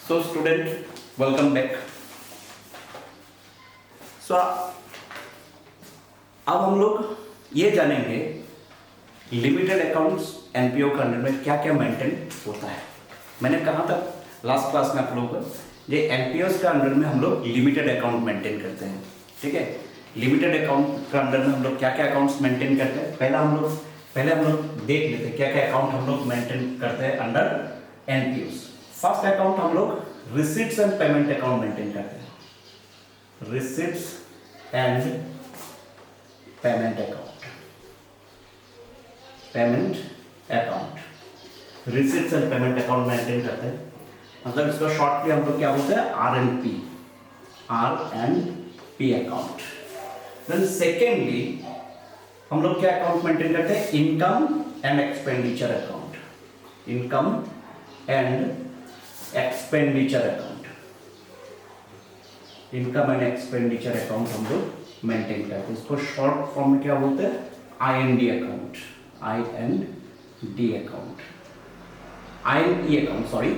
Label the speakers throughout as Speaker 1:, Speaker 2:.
Speaker 1: So student, welcome back. So अब हम लोग ये जानेंगे लिमिटेड अकाउंट्स एनपीओ के अंडर में क्या क्या मेंटेन होता है। मैंने कहा था लास्ट क्लास में आप लोगों को ये एनपीओस के अंडर में हम लोग लिमिटेड अकाउंट मेंटेन करते हैं। ठीक है, लिमिटेड अकाउंट के अंडर में हम लोग क्या क्या अकाउंट्स मेंटेन करते हैं पहले हम लोग देख लेते हैं क्या क्या अकाउंट हम लोग मेंटेन करते हैं अंडर एनपीओस। फर्स्ट अकाउंट हम लोग receipts and payment account maintain करते हैं। Receipts and payment account, receipts and payment account maintain करते हैं। मतलब इसका शॉर्टली हम लोग क्या बोलते हैं R and P account. Then secondly हम लोग क्या अकाउंट मेंटेन करते हैं income and expenditure account, income and expenditure account, income and expenditure account हम लोग मेंटेन करते हैं। इसको शॉर्ट फॉर्म में क्या बोलते हैं IND account, IND account, INE account, sorry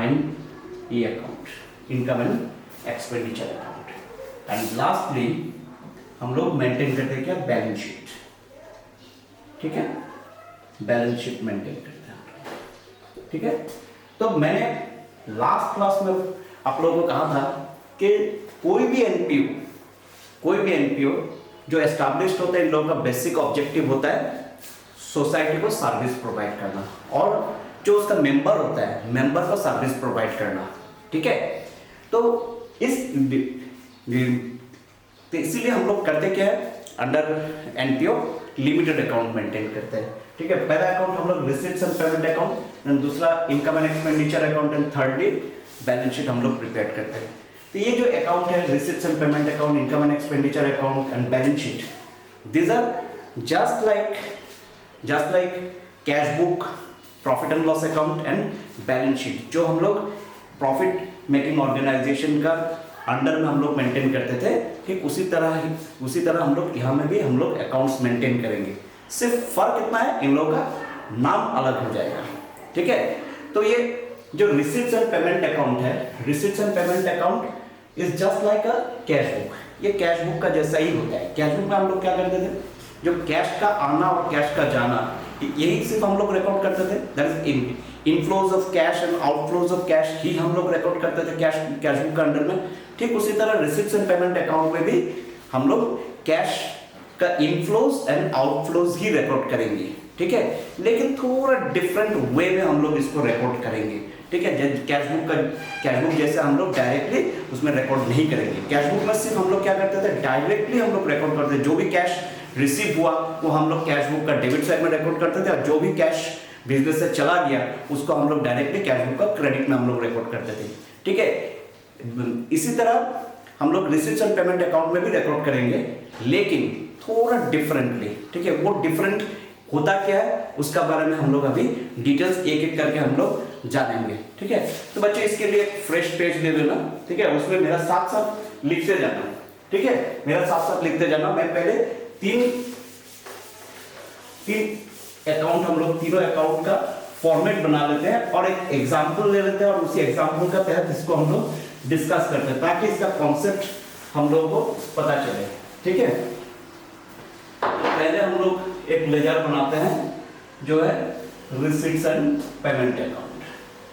Speaker 1: INE account, income and expenditure account. And lastly हम लोग मेंटेन करते हैं क्या बैलेंस शीट। ठीक है, बैलेंस शीट मेंटेन करते हैं। ठीक है, तो मैंने लास्ट क्लास में आप लोगों को कहा था कि कोई भी एनपीओ जो एस्टैब्लिश्ड होता है इन लोगों का बेसिक ऑब्जेक्टिव होता है सोसाइटी को सर्विस प्रोवाइड करना और जो उसका मेंबर होता है मेंबर को सर्विस प्रोवाइड करना। ठीक है, तो इसीलिए हम लोग करते क्या है under NPO limited account maintain करते हैं। ठीक है, पहला अकाउंट हम लोग receipts and payment account, and दूसरा income and expenditure account, and thirdly balance sheet हम लोग प्रिपेयर करते हैं। तो ये जो अकाउंट है receipts and payment account, income and expenditure account and balance sheet, these are just like cash book, profit and loss account and balance sheet जो हम लोग प्रॉफिट मेकिंग ऑर्गेनाइजेशन का अंडर में हम लोग मेंटेन करते थे। ठीक उसी तरह हम लोग यहाँ में भी हम लोग अकाउंट्स मेंटेन करेंगे। सिर्फ फर्क इतना है इन लोगों का नाम अलग हो जाएगा। ठीक है, तो ये जो रिसीट्स एंड पेमेंट अकाउंट है, receipts and payment account is just like a cash book. ये कैश बुक का जैसा ही होता है। कैश बुक में हम लोग क्या करते थे, जो कैश का आना और कैश का जाना यही सिर्फ हम लोग रिकॉर्ड करते थे। That is inflows of cash and outflows of cash ही हम लोग रिकॉर्ड करते थे कैश बुक के अंडर में। ठीक उसी तरह रिसीट्स एंड पेमेंट अकाउंट में भी हम लोग कैश का inflows and outflows he record करेंगे। ठीक है, लेकिन थोड़ा डिफरेंट वे में हम लोग इसको रिकॉर्ड करेंगे। ठीक है, कैश बुक जैसे हम लोग डायरेक्टली उसमें रिकॉर्ड नहीं करेंगे। कैश बुक में सिर्फ हम लोग क्या करते थे डायरेक्टली हम लोग रिकॉर्ड करते थे। जो भी कैश रिसीव हुआ वो हम लोग कैश बुक का डेबिट साइड में रिकॉर्ड करते थे, और जो भी कैश बिजनेस से चला गया उसको हम लोग डायरेक्टली कैश बुक का क्रेडिट में हम लोग रिकॉर्ड करते थे। ठीक है, इसी तरह हम लोग रिसीट्स एंड पेमेंट अकाउंट में भी रिकॉर्ड करेंगे, लेकिन थोड़ा डिफरेंटली। ठीक है, वो डिफरेंट होता क्या है उसका बारे में हम लोग अभी डिटेल्स एक एक करके हम लोग जानेंगे। ठीक है, तो बच्चे इसके लिए एक फ्रेश पेज ले लेना। ठीक है, उसमें मेरा साथ साथ लिखते जाना। ठीक है, मेरा साथ साथ लिखते जाना। मैं पहले तीन अकाउंट हम लोग तीनों अकाउंट का फॉर्मेट बना लेते हैं और एक एग्जांपल ले लेते हैं और उसी एग्जांपल का तहत इसको हम लोग डिस्कस करते हैं ताकि इसका कॉन्सेप्ट हम लोगों को पता चले। ठीक है, पहले हम लोग एक लेजर बनाते हैं जो है रिसीट्स एंड पेमेंट अकाउंट।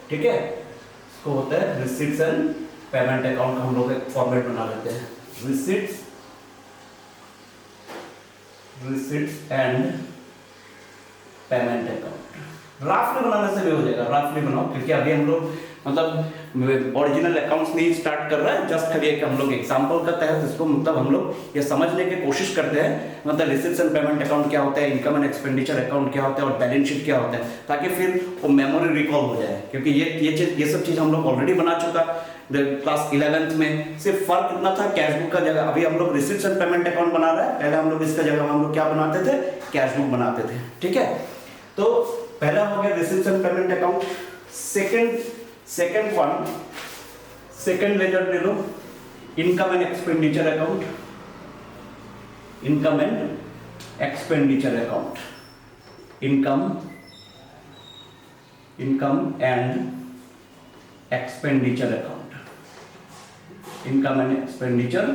Speaker 1: ठीक है, इसको होता है रिसीट्स एंड पेमेंट अकाउंट का हम लोग एक फॉर्मेट बना लेते हैं। रिसीट्स एंड पेमेंट अकाउंट राफली बनाने से भी हो जाएगा। राफली बनाओ क्योंकि अभी हम लोग मतलब ओरिजिनल अकाउंट्स नहीं स्टार्ट कर रहा है, जस्ट खाली एक हम लोग एग्जांपल का तहत इसको मतलब हम लोग ये समझने की कोशिश करते हैं मतलब रिसीट्स एंड पेमेंट अकाउंट क्या होता है, इनकम एंड एक्सपेंडिचर अकाउंट क्या होता है और बैलेंस शीट क्या होता है, ताकि फिर वो मेमोरी रिकॉल हो जाए। क्योंकि ये सब चीज हम लोग ऑलरेडी बना चुका क्लास 11th में। सिर्फ फर्क इतना था कैश बुक का जगह अभी हम लोग रिसीट्स एंड पेमेंट अकाउंट बना रहे हैं, पहले हम लोग इसका जगह हम लोग क्या बनाते थे कैश बुक बनाते थे। ठीक है, तो पहला हो गया receipts and payment account. Second ledger ले लो income and expenditure account, income and expenditure account, income and expenditure account, income and expenditure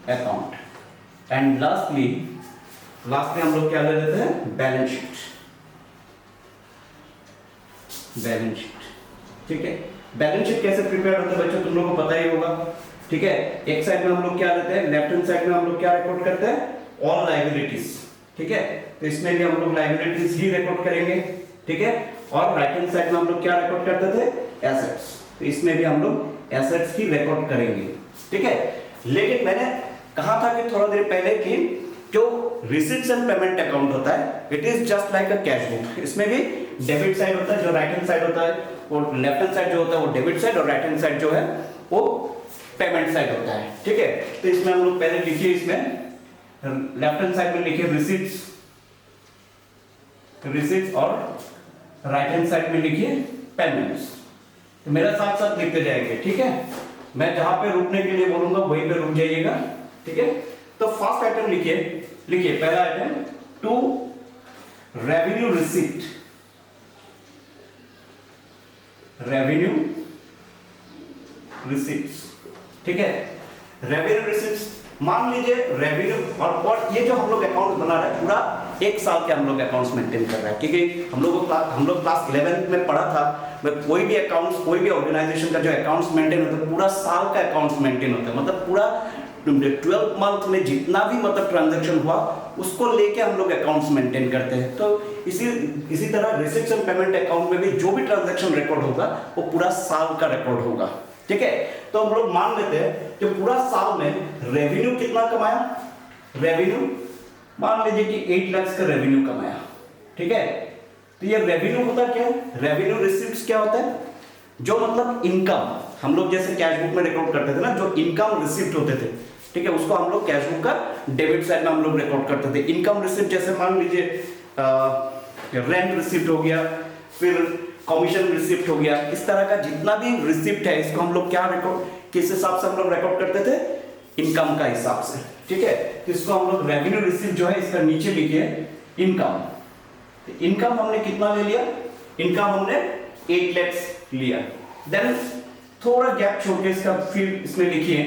Speaker 1: account. And lastly हम लोग क्या ले लेते हैं, बैलेंस शीट। बैलेंस शीट, ठीक है। बैलेंस शीट कैसे प्रिपेयर होता है बच्चों, तुम लोगों को पता ही होगा, ठीक है। एक साइड में हम लोग क्या लेते हैं, लेफ्ट हैंड साइड में हम लोग क्या रिकॉर्ड करते हैं, ऑल लायबिलिटीज, ठीक है। तो इसमें भी हम लोग लायबिलिटीज ही रिकॉर्ड करेंगे, ठीक है। और राइट हैंड साइड में हम लोग क्या रिकॉर्ड करते थे, एसेट्स। तो इसमें भी हम लोग एसेट्स की रिकॉर्ड करेंगे, ठीक है। लेकिन मैंने कहा था कि थोड़ा देर पहले कि जो रिसीट्स एंड पेमेंट अकाउंट होता है, it is just like a cash book. इसमें भी डेबिट साइड होता है, जो राइट हैंड साइड होता है, और लेफ्ट हैंड साइड जो होता है वो डेबिट साइड, और राइट हैंड साइड जो है वो पेमेंट साइड होता है, ठीक है। तो इसमें हम लोग पहले लिखिए, इसमें लेफ्ट हैंड साइड में लिखिए रिसीट्स और राइट हैंड साइड में लिखिए पेमेंट्स। तो मेरा साथ साथ लिखते जाएंगे, ठीक है। मैं जहां पे रुकने के लिए बोलूंगा वहीं पे रुक जाइएगा, ठीक है। तो फर्स्ट आइटम लिखिए पहला item, to revenue receipt, revenue receipts, ठीक है। रेवेन्यू रिसीप्ट्स, मान लीजिए रेवेन्यू, और ये जो हम लोग अकाउंट बना रहे हैं पूरा एक साल के हम लोग अकाउंट्स मेंटेन कर रहे हैं, क्योंकि हम लोग क्लास 11 में पढ़ा था, कोई भी अकाउंट्स, कोई भी ऑर्गेनाइजेशन का जो अकाउंट्स मेंटेन होता है पूरा साल का अकाउंट्स मेंटेन होता है, मतलब पूरा 12 मंथ में जितना भी मतलब ट्रांजैक्शन हुआ उसको लेके हम लोग अकाउंट्स मेंटेन करते हैं। तो इसी तरह रिसीट्स एंड पेमेंट अकाउंट में भी जो भी ट्रांजैक्शन रिकॉर्ड होगा वो पूरा साल का रिकॉर्ड होगा, ठीक है। तो हम लोग मान लेते हैं कि पूरा साल में रेवेन्यू कितना कमाया, रेवेन्यू मान लीजिए कि 8 लाख का रेवेन्यू कमाया, ठीक है। तो ये रेवेन्यू होता क्या है, रेवेन्यू रिसीप्ट्स क्या होता है, जो मतलब इनकम हम लोग जैसे कैश बुक में रिकॉर्ड करते थे ना, जो इनकम रिसिप्ट होते थे, ठीक है, उसको हम लोग कैश बुक का डेबिट साइड में हम लोग रिकॉर्ड करते थे। इनकम रिसिप्ट जैसे मान लीजिए रेंट रिसिप्ट हो गया, फिर कमीशन रिसिप्ट हो गया, इस तरह का जितना भी रिसिप्ट है इसको हम लोग क्या रिकॉर्ड, किस हिसाब से हम लोग रिकॉर्ड करते थे, इनकम का हिसाब से, ठीक है। तो इसको हम लोग रेवेन्यू रिसिप्ट जो है इसका नीचे लिखिए इनकम। इनकम हमने कितना ले लिया, इनकम हमने 8 लाख लिया। देन थोड़ा गैप छोड़ के इसका फिर इसमें लिखिए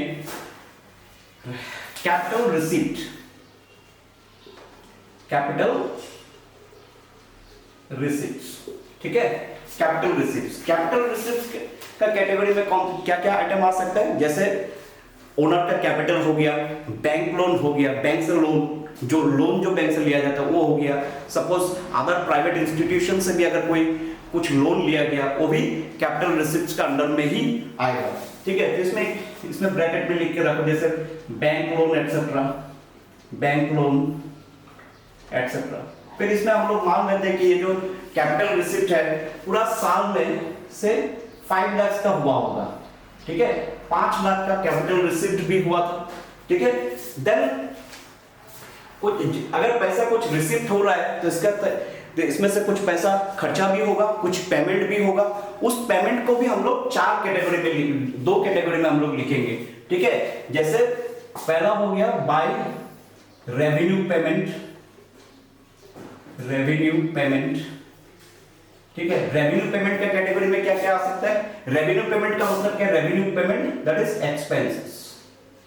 Speaker 1: कैपिटल रिसिप्ट, कैपिटल रिसिप्ट्स, ठीक है। कैपिटल रिसिप्ट्स का कैटेगरी में कौन क्या क्या आइटम आ सकता है, जैसे ओनर का कैपिटल हो गया, बैंक लोन हो गया, बैंक से लोन जो बैंक से लिया जाता है वो हो गया, सपोज अदर प्राइवेट इंस्टीट्यूशन से भी अगर कोई कुछ लोन लिया गया वो भी कैपिटल रिसिप्ट्स का अंडर में ही आएगा, ठीक है। तो इसमें ब्रैकेट में लिख के रखो, जैसे bank loan etcetera, bank loan etcetera. फिर इसमें हम लोग मान लेते हैं कि ये जो कैपिटल रिसिप्ट है पूरा साल में से 5 लाख का हुआ होगा, ठीक है। 5 लाख का कैपिटल रिसिप्ट भी हुआ था, ठीक है। देन अगर पैसा कुछ रिसिप्ट हो रहा है तो इसमें से कुछ पैसा खर्चा भी होगा, कुछ पेमेंट भी होगा। उस पेमेंट को भी हम लोग 2 कैटेगरी में हम लोग लिखेंगे, ठीक है। जैसे पहला हो गया बाय रेवेन्यू पेमेंट, ठीक है। रेवेन्यू पेमेंट का कैटेगरी में क्या क्या आ सकता है, रेवेन्यू पेमेंट का मतलब क्या, revenue payment that is expenses,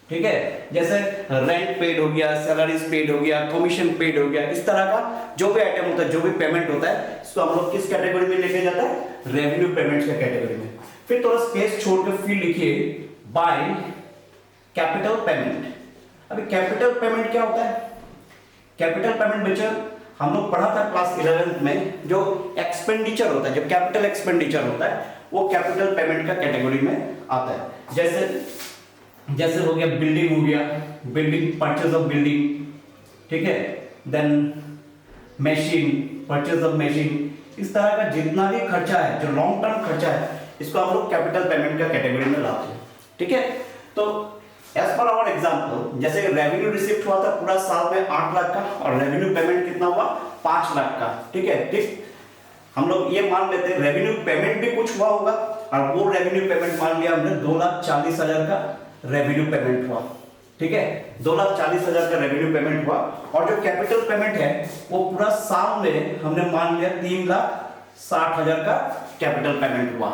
Speaker 1: ठीक है। जैसे रेंट पेड हो गया, सैलरीज पेड हो गया, कमीशन पेड हो गया, इस तरह का जो भी आइटम होता है, जो भी पेमेंट होता है, इसको हम लोग किस कैटेगरी में लेके जाता है, रेवेन्यू पेमेंट्स का कैटेगरी में। फिर थोड़ा स्पेस छोड़ के फिर लिखिए बाय कैपिटल पेमेंट। अभी कैपिटल पेमेंट क्या होता है, कैपिटल पेमेंट बच्चा हम लोग पढ़ा था क्लास 11 में, जो एक्सपेंडिचर होता है, जो कैपिटल एक्सपेंडिचर होता है वो कैपिटल पेमेंट का कैटेगरी में आता है। जैसे हो गया बिल्डिंग, हो गया बिल्डिंग, परचेज ऑफ बिल्डिंग, ठीक है। Then machine, purchase of machine, इस तरह का जितना भी खर्चा है, जो लॉन्ग टर्म खर्चा है, इसको हम लोग कैपिटल पेमेंट का कैटेगरी में लाते हैं, ठीक है। तो एज पर आवर एग्जांपल, जैसे रेवेन्यू रिसिप्ट हुआ था पूरा साल में 8 लाख का, और रेवेन्यू पेमेंट कितना हुआ, 5 लाख का, ठीक है। ठीक, हम लोग ये मान लेते हैं रेवेन्यू पेमेंट भी कुछ हुआ होगा, और वो रेवेन्यू पेमेंट मान लिया हमने 2,40,000 का रेवेन्यू पेमेंट हुआ, ठीक है। 2,40,000 का रेवेन्यू पेमेंट हुआ, और जो कैपिटल पेमेंट है वो पूरा साल में हमने मान लिया 3,60,000 का कैपिटल पेमेंट हुआ।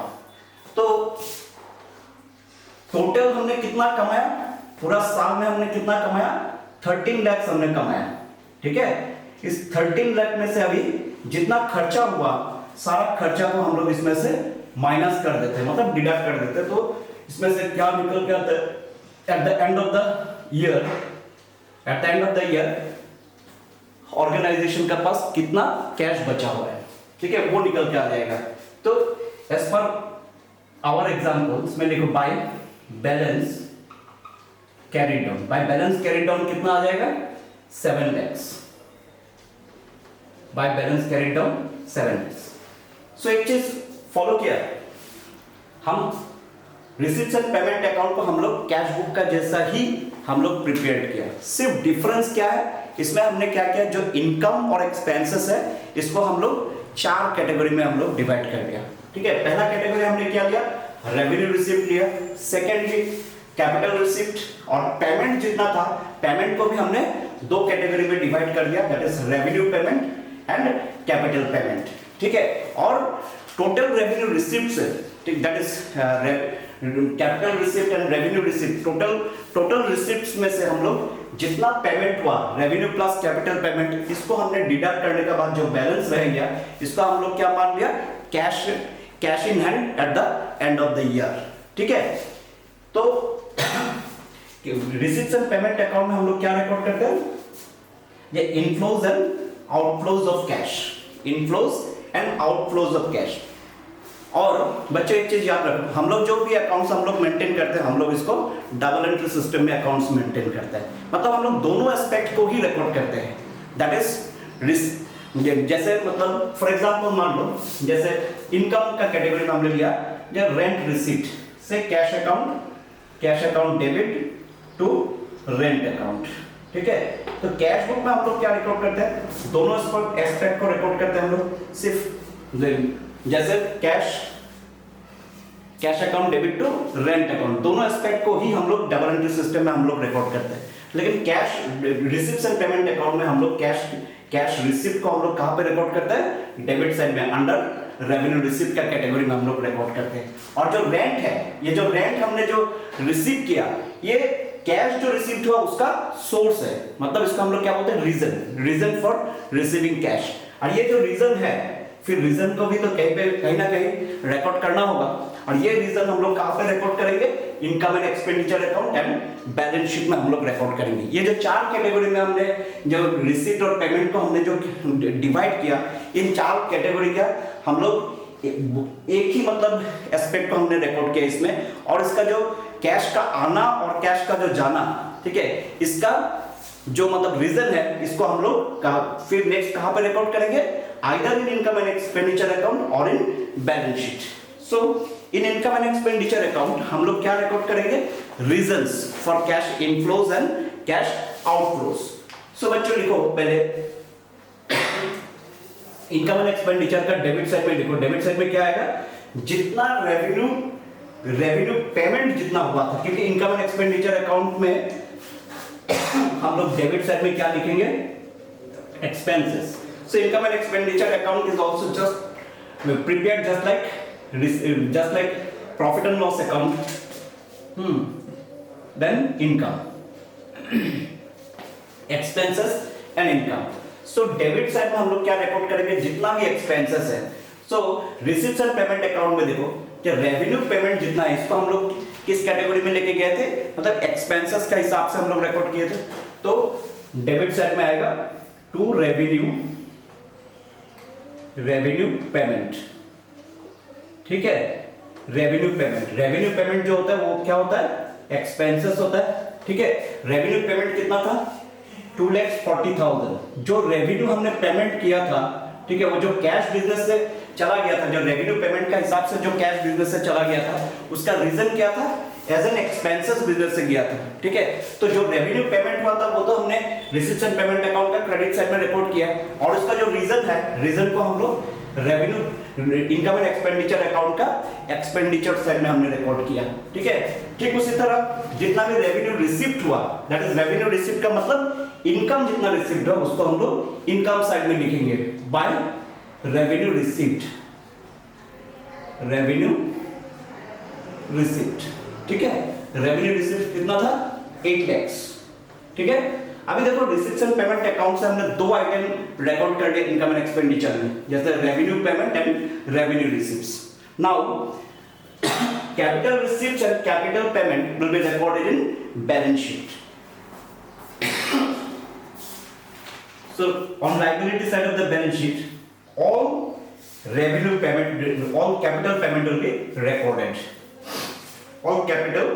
Speaker 1: तो टोटल हमने कितना कमाया, पूरा साल में हमने कितना कमाया, 13 लाख हमने कमाया, ठीक है। इस 13 लाख में से अभी जितना खर्चा हुआ सारा खर्चा को हम लोग इसमें से माइनस कर देते हैं, मतलब डिडक्ट कर देते हैं। तो इसमें से क्या निकल के आता है, at the end of the year organisation के पास कितना कैश बचा हुआ है, ठीक है, वो निकल के आ जाएगा। तो एज पर आवर एग्जांपल इसमें लिखो by balance carried down, by balance carried down कितना आ जाएगा, 7 lakhs, by balance carried down 7 lakhs। सो एक चीज फॉलो किया, हम रिसीट्स एंड पेमेंट अकाउंट को हम लोग कैश बुक का जैसा ही हम लोग प्रिपेयर किया, सिर्फ डिफरेंस क्या है, इसमें हमने क्या किया, जो इनकम और एक्सपेंसेस है इसको हम लोग 4 कैटेगरी में हम लोग डिवाइड कर दिया, ठीक है। पहला कैटेगरी हमने क्या लिया, रेवेन्यू रिसिप्ट लिया। सेकेंडली कैपिटल रिसिप्ट, और पेमेंट जितना था पेमेंट को भी हमने 2 कैटेगरी में डिवाइड कर दिया, that is revenue payment and capital payment, ठीक है। और टोटल रेवेन्यू रिसिप्ट से, ठीक, that is capital receipt and revenue receipt, total receipts में से हम लोग जितना पेमेंट हुआ रेवेन्यू प्लस कैपिटल पेमेंट, इसको हमने डिडक्ट करने के बाद जो बैलेंस रह गया इसको हम लोग क्या मान लिया, cash in hand at the end of the year, ठीक है। तो रिसीट्स एंड पेमेंट अकाउंट में हम लोग क्या रिकॉर्ड करते हैं, ये inflows and outflows of cash, inflows and outflows of cash. और बच्चों एक चीज याद रखो, हम लोग जो भी अकाउंट्स हम लोग मेंटेन करते हैं हम लोग इसको डबल एंट्री सिस्टम में अकाउंट्स मेंटेन करते हैं, मतलब हम लोग दोनों एस्पेक्ट को ही रिकॉर्ड करते हैं, दैट इज जैसे मतलब फॉर एग्जांपल मान लो जैसे इनकम का कैटेगरी में हमने लिया जो रेंट रिसीट से cash account debit to rent account, ठीक है। तो कैश बुक में हम लोग क्या रिकॉर्ड करते हैं, दोनों एस्पेक्ट को रिकॉर्ड करते हैं हम लोग, सिर्फ जैसे cash account debit to rent account, दोनों एस्पेक्ट को ही हम लोग डबल एंट्री सिस्टम में हम लोग रिकॉर्ड करते हैं। लेकिन cash receipt and payment account में हम लोग कैश रिसिप्ट को हम लोग कहां पे रिकॉर्ड करते हैं, डेबिट साइड में अंडर रेवेन्यू रिसिप्ट का कैटेगरी में हम लोग रिकॉर्ड करते हैं। और जो रेंट है, ये जो रेंट हमने जो रिसीव किया, ये कैश जो रिसीव्ड हुआ उसका सोर्स है, मतलब इसको हम लोग क्या बोलते हैं, रीजन फॉर रिसीविंग कैश। और ये जो रीजन है, फिर रीजन को भी तो कहीं ना कहीं रिकॉर्ड करना होगा, और ये रीजन हम लोग कहां पे रिकॉर्ड करेंगे, income and expenditure account and balance sheet में हम लोग रिकॉर्ड करेंगे। ये जो 4 कैटेगरी में हमने जो रिसीट और पेमेंट को हमने जो डिवाइड किया, इन 4 कैटेगरी का हम लोग एक ही मतलब एस्पेक्ट को हमने रिकॉर्ड किया इसमें, और इसका जो कैश का आना और कैश का जो जाना, ठीक है, इसका जो मतलब रीजन है इसको हम लोग फिर नेक्स्ट कहां पे रिकॉर्ड करेंगे, either in income and expenditure account और in balance sheet. So in income and expenditure account हम लोग क्या रिकॉर्ड करेंगे, reasons for cash inflows and cash outflows. So बच्चों लिखो पहले इनकम एंड एक्सपेंडिचर का डेबिट साइड में लिखो, डेबिट साइड में क्या आएगा, जितना रेवेन्यू पेमेंट जितना हुआ था, क्योंकि इनकम एंड एक्सपेंडिचर अकाउंट में हम लोग डेबिट साइड में क्या लिखेंगे, expenses. So income and expenditure account is also just prepared just like profit and loss account, then income, expenses and income. So debit side में हम लोग क्या रिकॉर्ड करेंगे, जितना भी expenses है। So receipts and payment account में देखो कि revenue payment जितना है इसको हम लोग किस कैटेगरी में लेके गए थे, मतलब expenses का हिसाब से हम लोग रिकॉर्ड किए थे। तो डेबिट साइड में आएगा टू रेवेन्यू पेमेंट, ठीक है। रेवेन्यू पेमेंट जो होता है वो क्या होता है, एक्सपेंसेस होता है, ठीक है। रेवेन्यू पेमेंट कितना था, 2,40,000, जो रेवेन्यू हमने पेमेंट किया था, ठीक है, वो जो कैश बिजनेस से चला गया था, जो रेवेन्यू पेमेंट का हिसाब से जो कैश बिजनेस से चला गया था, उसका रीजन क्या था, एज एन एक्सपेंसेस बिजनेस से गया था, ठीक है। तो जो रेवेन्यू पेमेंट हुआ था वो तो हमने रिसीट्स एंड पेमेंट अकाउंट का क्रेडिट साइड में रिकॉर्ड किया, और उसका जो रीजन है, रीजन को हम लोग revenue income and expenditure account का एक्सपेंडिचर साइड में हमने रिकॉर्ड किया, ठीक है। ठीक उसी तरह जितना भी रेवेन्यू रिसीव्ड हुआ, दैट इज रेवेन्यू रिसीव्ड का मतलब इनकम जितना रिसीव्ड हुआ उसको हम लोग इनकम साइड में लिखेंगे बाय रेवेन्यू रिसीव्ड, ठीक है। रेवेन्यू रिसीप्ट कितना था 8 lakhs, ठीक है। अभी देखो रिसीप्ट्स एंड पेमेंट अकाउंट से हमने दो आइटम रिकॉर्ड कर दिए इनकम एंड एक्सपेंडिचर में, जैसे revenue payment and revenue receipts. Now capital receipts and capital payment will be recorded in balance sheet. So on liability side of the balance sheet, all revenue payment, all capital payment will be recorded. All capital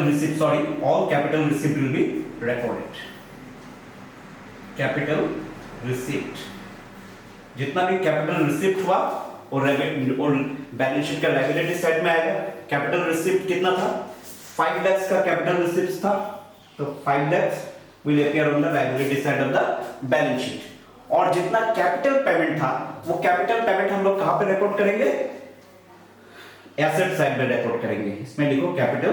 Speaker 1: receipt will be recorded. Capital receipt, जितना भी capital receipt हुआ और balance sheet का liability side में आएगा। Capital receipt कितना था 5 lakhs का कैपिटल रिसिप्ट था, तो 5 lakhs will appear on the liability side of the balance sheet। और जितना कैपिटल पेमेंट था वो कैपिटल पेमेंट हम लोग कहां पे रिकॉर्ड करेंगे, एसेट साइड में रिकॉर्ड करेंगे। इसमें लिखो कैपिटल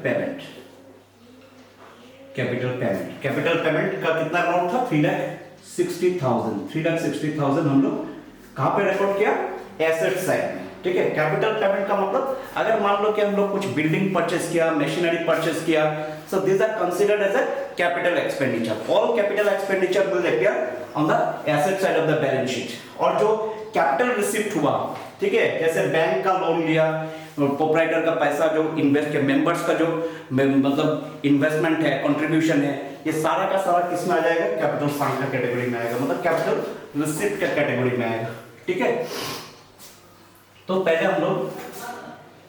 Speaker 1: पेमेंट। कैपिटल पेमेंट का कितना अमाउंट था 3,60,000 हम लोग कहां पे रिकॉर्ड किया, एसेट साइड में, ठीक है। कैपिटल पेमेंट का मतलब अगर मान लो कि हम लोग कुछ बिल्डिंग परचेस किया, मशीनरी परचेस किया, so this are considered as a capital expenditure. All capital expenditure will appear on the asset side of the balance sheet. और जो कैपिटल रिसिप्ट हुआ, ठीक है, जैसे बैंक का लोन लिया, प्रोप्राइटर का पैसा जो इन्वेस्ट किया, मेंबर्स का जो मतलब इन्वेस्टमेंट है, कंट्रीब्यूशन है, ये सारा का सारा किस में आ जाएगा, कैपिटल फंड का कैटेगरी में आएगा, मतलब कैपिटल रिसिप्ट का कैटेगरी में आएगा, ठीक है। तो पहले हम लोग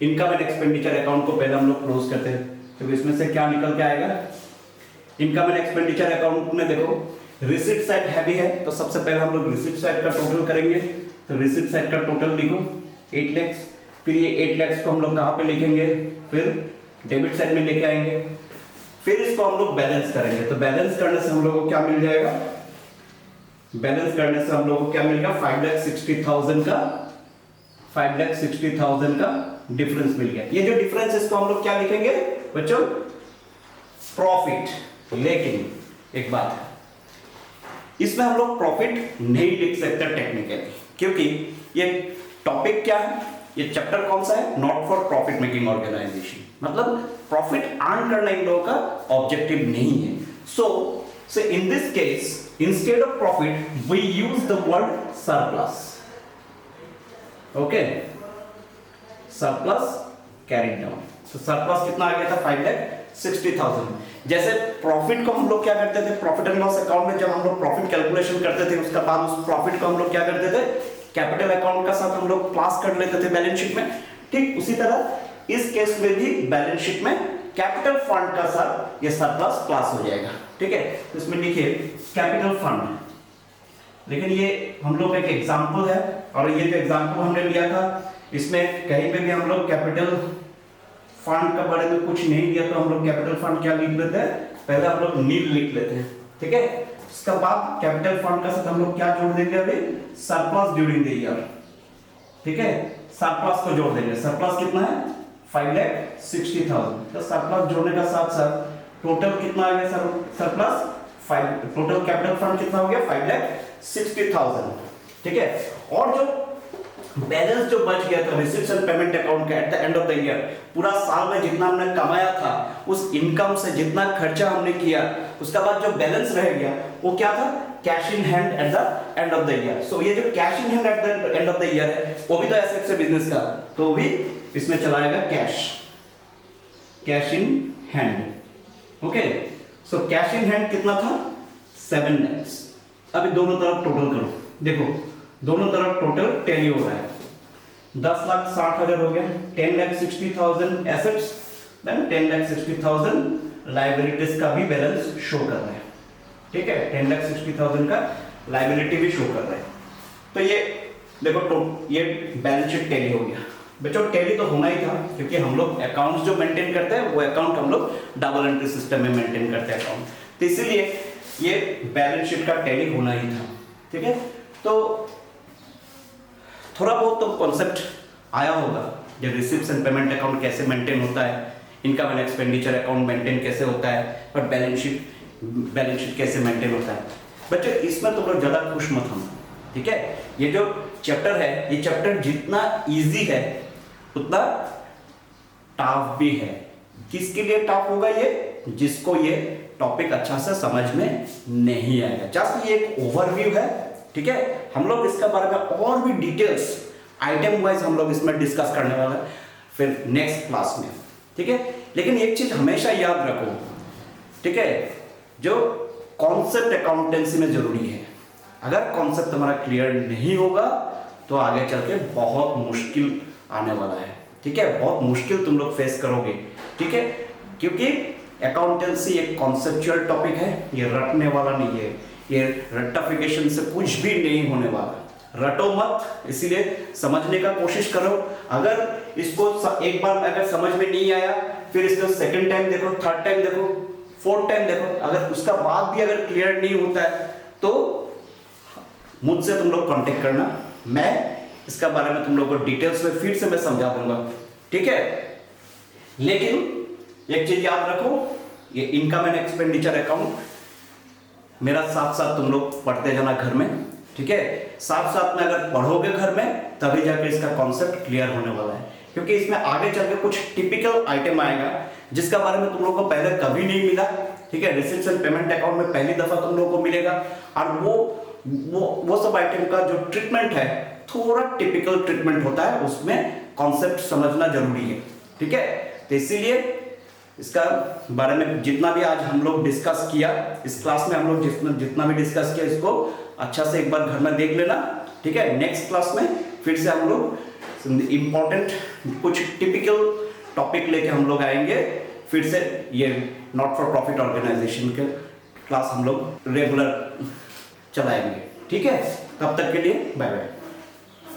Speaker 1: इनकम एंड एक्सपेंडिचर अकाउंट को पहले हम लोग क्लोज करते हैं, तो इसमें से क्या निकल के आएगा, इनकम एंड एक्सपेंडिचर अकाउंट में देखो रिसिप्ट साइड हैवी है, तो सबसे पहले हम लोग रिसिप्ट साइड का टोटल करेंगे। तो रिसिप्ट साइड का टोटल लिखो 8 lakhs, फिर ये 8 lakhs को हम लोग कहां पे लिखेंगे, फिर डेबिट साइड में लेके आएंगे, फिर इसको हम लोग बैलेंस करेंगे। तो बैलेंस करने से हम लोग को क्या मिल जाएगा, बैलेंस करने से हम लोग को क्या मिलेगा 5,60,000 का डिफरेंस मिल गया। ये जो डिफरेंस इसको हम लोग क्या लिखेंगे बच्चों, प्रॉफिट। लेकिन एक बात है, इसमें हम लोग प्रॉफिट नहीं लिख सकते टेक्निकली, क्योंकि ये टॉपिक क्या है, ये चैप्टर कौन सा है, not for profit making organisation, मतलब प्रॉफिट अर्न करना इन लोगों का ऑब्जेक्टिव नहीं है। So in this case instead of profit we use the word surplus. Okay, surplus carried down. तो सरप्लस कितना आ गया था 5,60,000। जैसे प्रॉफिट को हम लोग क्या करते थे, प्रॉफिट एंड लॉस अकाउंट में जब हम लोग प्रॉफिट कैलकुलेशन करते थे, उसके बाद उस प्रॉफिट को हम लोग क्या करते थे, कैपिटल अकाउंट का साथ हम लोग प्लस कर लेते थे बैलेंस शीट में। ठीक उसी तरह इस केस में भी बैलेंस शीट में कैपिटल फंड का साथ ये सरप्लस प्लस हो जाएगा। ठीक है, तो इसमें लिखिए कैपिटल फंड। लेकिन ये हम लोग एक एग्जांपल है, और ये जो एग्जांपल हमने लिया था इसमें कहीं पे भी हम लोग कैपिटल फंड के बारे में कुछ नहीं दिया, तो हम लोग कैपिटल फंड क्या लिख लेते हैं, पहले हम लोग नील लिख लेते हैं। ठीक है, उसके बाद कैपिटल फंड का साथ हम लोग क्या जोड़ देंगे, अभी सरप्लस ड्यूरिंग द ईयर। ठीक है, सरप्लस को जोड़ देंगे। सरप्लस कितना है 5,60,000। तो सरप्लस जोड़ने का साथ साथ टोटल कितना आ गया सरप्लस 5, टोटल कैपिटल फंड कितना हो गया 5,60,000। ठीक है, और जो बैलेंस जो बच गया था रिसीट्स एंड पेमेंट अकाउंट का eight the end of the year, पूरा साल में जितना हमने कमाया था उस इनकम से जितना खर्चा हमने किया, उसके बाद जो बैलेंस रह गया वो क्या था, cash in hand at the end of the year. So ये जो cash in hand at the end of the year है वो भी तो एसेट से बिजनेस का, तो भी इसमें चलाएगा cash in hand. Okay, so cash in hand कितना था 7 lakhs। अभी दोनों तरफ टोटल करो, देखो दोनों तरफ टोटल टैली हो रहा है। 10,60,000 हो गया, 10,60,000 एसेट्स, देन 10,60,000 लायबिलिटीज का भी बैलेंस शो कर रहा है। ठीक है, 10,60,000 का लायबिलिटी भी शो कर रहा है। तो ये देखो ये बैलेंस शीट टैली हो गया। बच्चों टैली तो होना ही था, क्योंकि हम लोग अकाउंट्स जो मेंटेन करते हैं वो अकाउंट हम लोग डबल एंट्री सिस्टम में मेंटेन करते हैं अकाउंट, तो इसीलिए ये बैलेंस शीट का टैली होना ही था। ठीक है, तो थोड़ा बहुत तो कॉन्सेप्ट आया होगा, जब रिसीप्ट्स एंड पेमेंट अकाउंट कैसे मेंटेन होता है, income and expenditure account maintain कैसे होता है, और बैलेंस शीट कैसे मेंटेन होता है। बच्चों इसमें तुम लोग ज्यादा खुश मत होना, ठीक है। ये जो चैप्टर है, ये चैप्टर जितना इजी है उतना टफ भी है। किसके लिए टफ होगा ये? जिसको ये टॉपिक अच्छा से समझ में नहीं आएगा। जस्ट ये एक ओवरव्यू है, ठीक है। हम लोग इसके बारे में और भी डिटेल्स आइटम वाइज हम लोग इसमें डिस्कस करने वाले हैं फिर नेक्स्ट क्लास में, ठीक है। लेकिन एक चीज हमेशा याद रखो, ठीक है, जो कॉन्सेप्ट अकाउंटेंसी में जरूरी है। अगर कॉन्सेप्ट तुम्हारा क्लियर नहीं होगा तो आगे चल के बहुत मुश्किल आने वाला है, ठीक है। बहुत मुश्किल तुम लोग फेस करोगे, ठीक है, क्योंकि अकाउंटेंसी एक कॉन्सेप्चुअल टॉपिक है, ये रटने वाला नहीं है, ये रट्टाफिकेशन से कुछ भी नहीं होने वाला। रटो मत, इसीलिए समझने का कोशिश करो। अगर इसको एक बार अगर समझ में नहीं आया, फिर इसको सेकंड टाइम देखो, थर्ड टाइम देखो, फोर्थ टाइम देखो, अगर उसका बाद भी अगर क्लियर नहीं होता है तो मुझसे तुम लोग कांटेक्ट करना, मैं इसका बारे में तुम लोग को डिटेल्स में फिर से मैं समझा दूंगा, ठीक है। लेकिन एक चीज याद रखो, ये इनकम एंड एक्सपेंडिचर अकाउंट मेरा साथ साथ तुम लोग पढ़ते जाना घर में, ठीक है। साथ साथ में अगर पढ़ोगे घर में तभी जाके इसका कॉन्सेप्ट क्लियर होने वाला है, क्योंकि इसमें आगे चल के कुछ टिपिकल आइटम आएगा जिसका बारे में तुम लोग को पहले कभी नहीं मिला, ठीक है। रिसीट्स एंड पेमेंट अकाउंट में पहली दफा तुम लोग को मिलेगा, और वो सब आइटम का जो ट्रीटमेंट है थोड़ा टिपिकल ट्रीटमेंट होता है, उसमें कॉन्सेप्ट समझना जरूरी है, ठीक है। तो इसीलिए इसका बारे में जितना भी आज हम लोग डिस्कस किया इस क्लास में, हम लोग जितना भी डिस्कस किया इसको अच्छा से एक बार घर में देख लेना, ठीक है। नेक्स्ट क्लास में फिर से हम लोग इंपॉर्टेंट कुछ टिपिकल टॉपिक लेके हम लोग आएंगे, फिर से ये नॉट फॉर प्रॉफिट ऑर्गेनाइजेशन के क्लास हम लोग रेगुलर चलाएंगे, ठीक है। तब तक के लिए बाय बाय।